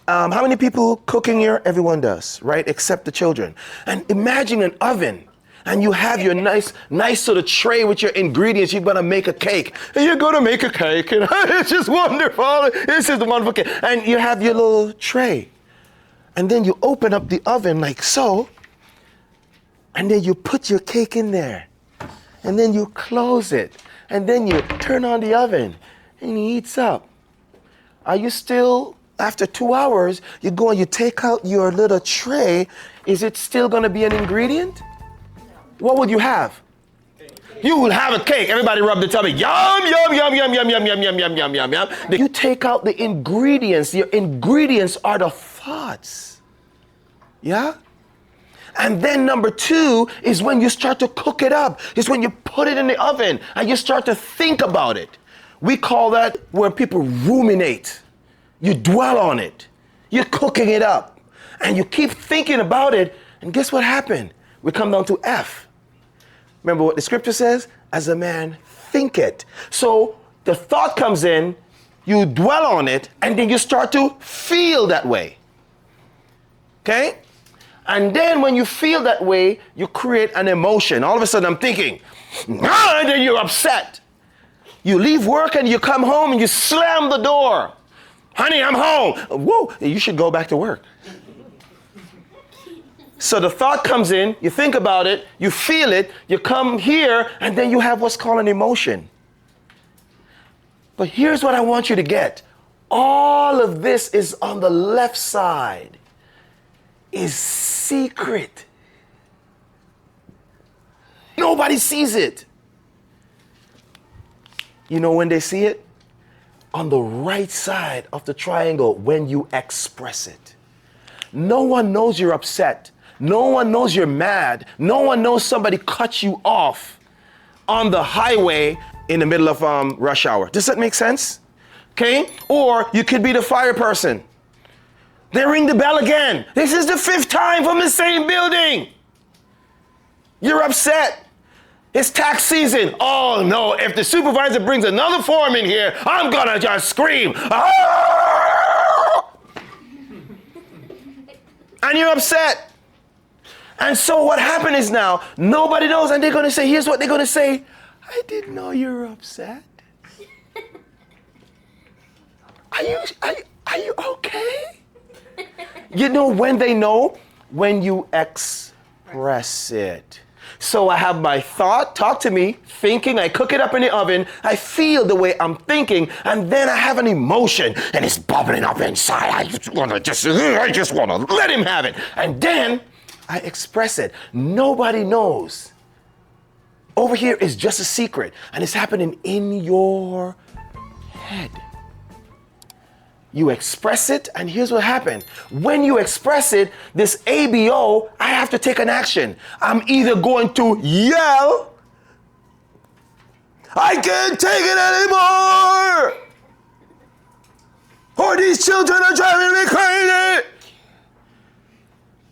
how many people cooking here? Everyone does, right? Except the children. And imagine an oven. And you have your nice sort of tray with your ingredients. You're gonna make a cake. And you're gonna make a cake. And it's just wonderful. This is the wonderful cake. And you have your little tray. And then you open up the oven like so. And then you put your cake in there. And then you close it. And then you turn on the oven. And it heats up. Are you still, after 2 hours, you go and you take out your little tray. Is it still gonna be an ingredient? What would you have? You would have a cake. Everybody rub the tummy. Yum, yum, yum, yum, yum, yum, yum, yum, yum, yum, yum, yum. You take out the ingredients. Your ingredients are the thoughts. Yeah? And then number 2 is when you start to cook it up. It's when you put it in the oven and you start to think about it. We call that where people ruminate. You dwell on it. You're cooking it up. And you keep thinking about it. And guess what happened? We come down to F. Remember what the scripture says? As a man thinketh. So the thought comes in, you dwell on it, and then you start to feel that way. Okay? And then when you feel that way, you create an emotion. All of a sudden I'm thinking, and then you're upset. You leave work and you come home and you slam the door. Honey, I'm home. Whoa, you should go back to work. So the thought comes in, you think about it, you feel it, you come here, and then you have what's called an emotion. But here's what I want you to get. All of this is on the left side, is secret. Nobody sees it. You know when they see it? On the right side of the triangle when you express it. No one knows you're upset. No one knows you're mad. No one knows somebody cut you off on the highway in the middle of rush hour. Does that make sense? Okay? Or you could be the fire person. They ring the bell again. This is the 5th time from the same building. You're upset. It's tax season. Oh no, if the supervisor brings another form in here, I'm gonna just scream. Ah! And you're upset. And so what happened is now, nobody knows, and they're going to say, here's what they're going to say. I didn't know you were upset. Are you okay? You know when they know? When you express it. So I have my thought, talk to me, thinking, I cook it up in the oven, I feel the way I'm thinking, and then I have an emotion, and it's bubbling up inside. I just want to let him have it. And then I express it. Nobody knows. Over here is just a secret, and it's happening in your head. You express it, and here's what happened. When you express it, this ABO, I have to take an action. I'm either going to yell, I can't take it anymore, or these children are driving me crazy.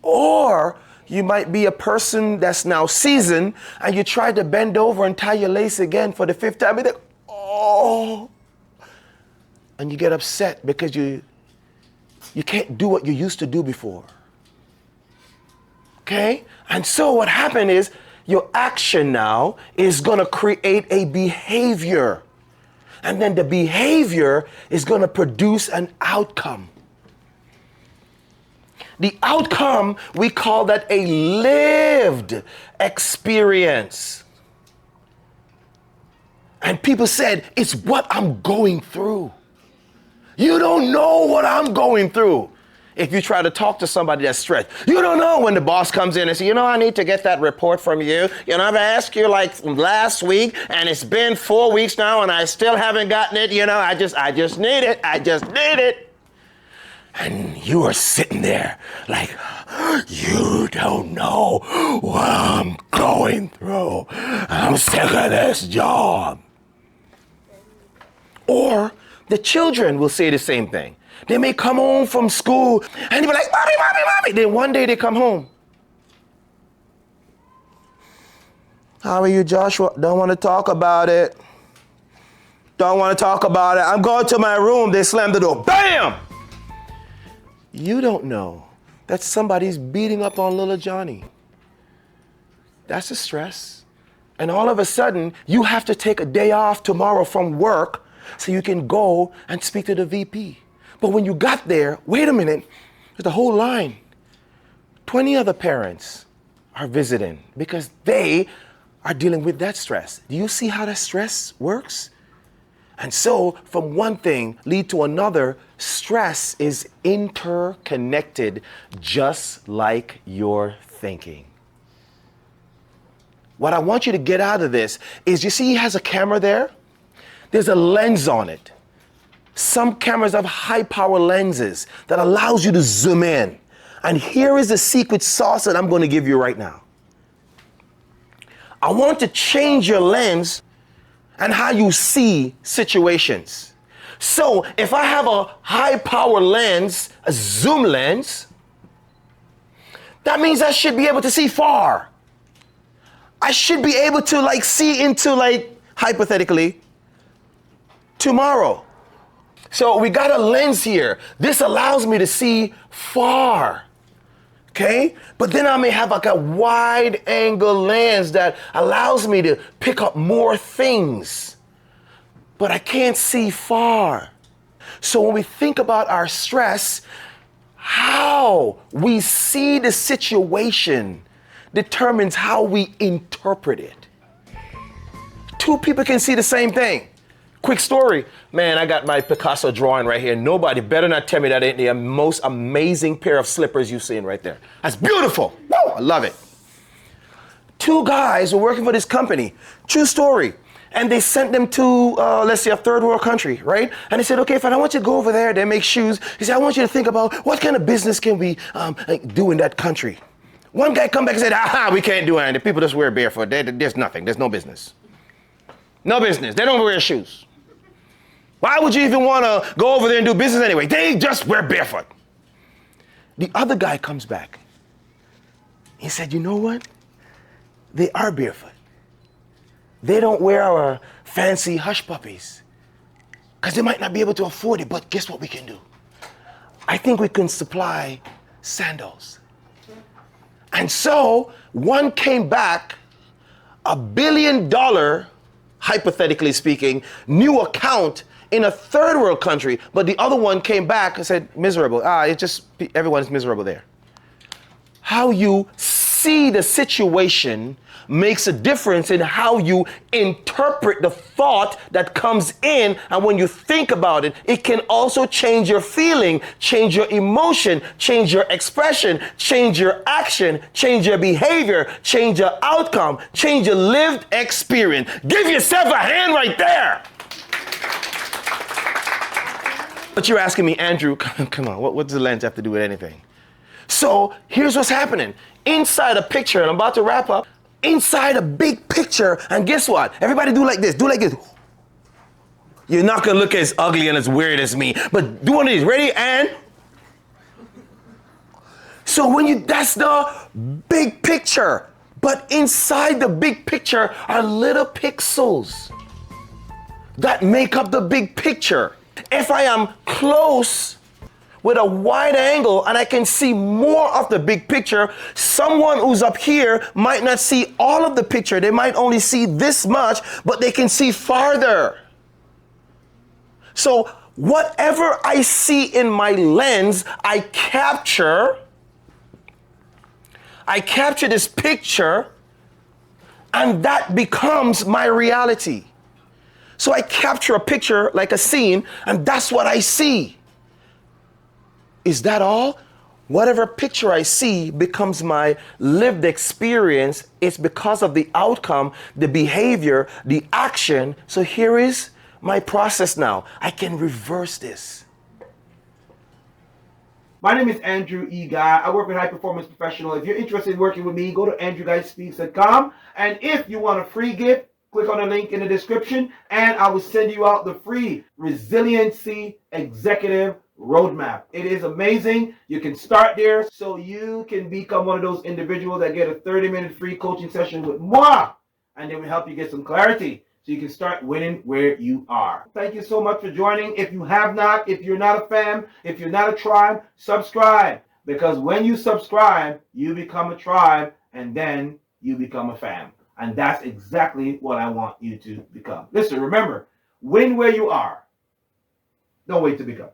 Or you might be a person that's now seasoned, and you try to bend over and tie your lace again for the 5th time. And oh. And you get upset because you can't do what you used to do before. Okay? And so what happened is your action now is going to create a behavior. And then the behavior is going to produce an outcome. The outcome, we call that a lived experience. And people said, it's what I'm going through. You don't know what I'm going through. If you try to talk to somebody that's stressed, you don't know when the boss comes in and says, I need to get that report from you. I've asked you like last week, and it's been 4 weeks now, and I still haven't gotten it. I just need it. I just need it. And you are sitting there like, you don't know what I'm going through. I'm sick of this job. Or the children will say the same thing. They may come home from school and they'll be like, Mommy, Mommy, Mommy. Then one day they come home. How are you, Joshua? Don't want to talk about it. Don't want to talk about it. I'm going to my room. They slam the door. Bam! You don't know that somebody's beating up on little Johnny. That's a stress. And all of a sudden, you have to take a day off tomorrow from work so you can go and speak to the VP. But when you got there, wait a minute, there's a whole line. 20 other parents are visiting because they are dealing with that stress. Do you see how that stress works? And so from one thing lead to another, stress is interconnected just like your thinking. What I want you to get out of this is, you see he has a camera there? There's a lens on it. Some cameras have high power lenses that allows you to zoom in. And here is the secret sauce that I'm going to give you right now. I want to change your lens and how you see situations. So if I have a high power lens, a zoom lens, that means I should be able to see far. I should be able to see into hypothetically tomorrow. So we got a lens here. This allows me to see far. Okay? But then I may have a wide angle lens that allows me to pick up more things. But I can't see far. So when we think about our stress, how we see the situation determines how we interpret it. Two people can see the same thing. Quick story. Man, I got my Picasso drawing right here. Nobody better not tell me that ain't the most amazing pair of slippers you've seen right there. That's beautiful. Woo, I love it. Two guys were working for this company. True story. And they sent them to, let's say, a third world country, right? And they said, okay, fine, I want you to go over there. They make shoes. He said, I want you to think about what kind of business can we do in that country. One guy come back and said, we can't do anything. People just wear barefoot. There's nothing. There's no business. No business. They don't wear shoes. Why would you even want to go over there and do business anyway? They just wear barefoot. The other guy comes back. He said, you know what? They are barefoot. They don't wear our fancy hush puppies because they might not be able to afford it. But guess what we can do? I think we can supply sandals. And so one came back, $1 billion, hypothetically speaking, new account in a third world country, but the other one came back and said, miserable. Everyone's miserable there. How you see the situation makes a difference in how you interpret the thought that comes in. And when you think about it, it can also change your feeling, change your emotion, change your expression, change your action, change your behavior, change your outcome, change your lived experience. Give yourself a hand right there. But you're asking me, Andrew, come on, what does the lens have to do with anything? So here's what's happening. Inside a picture, and I'm about to wrap up, inside a big picture, and guess what? Everybody do like this, do like this. You're not gonna look as ugly and as weird as me, but do one of these, ready, and? So that's the big picture, but inside the big picture are little pixels that make up the big picture. If I am close with a wide angle and I can see more of the big picture, someone who's up here might not see all of the picture. They might only see this much, but they can see farther. So whatever I see in my lens, I capture this picture, and that becomes my reality. So I capture a picture like a scene, and that's what I see. Is that all? Whatever picture I see becomes my lived experience. It's because of the outcome, the behavior, the action. So here is my process now. I can reverse this. My name is Andrew E. Guy. I work with High Performance Professional. If you're interested in working with me, go to andrewguyspeaks.com. And if you want a free gift, click on the link in the description, and I will send you out the free Resiliency Executive Roadmap. It is amazing. You can start there so you can become one of those individuals that get a 30-minute free coaching session with moi, and then we help you get some clarity. so you can start winning where you are. Thank you so much for joining. If you have not, if you're not a fam, if you're not a tribe, subscribe. Because when you subscribe, you become a tribe, and then you become a fam. And that's exactly what I want you to become. Listen, remember, win where you are. Don't wait to become.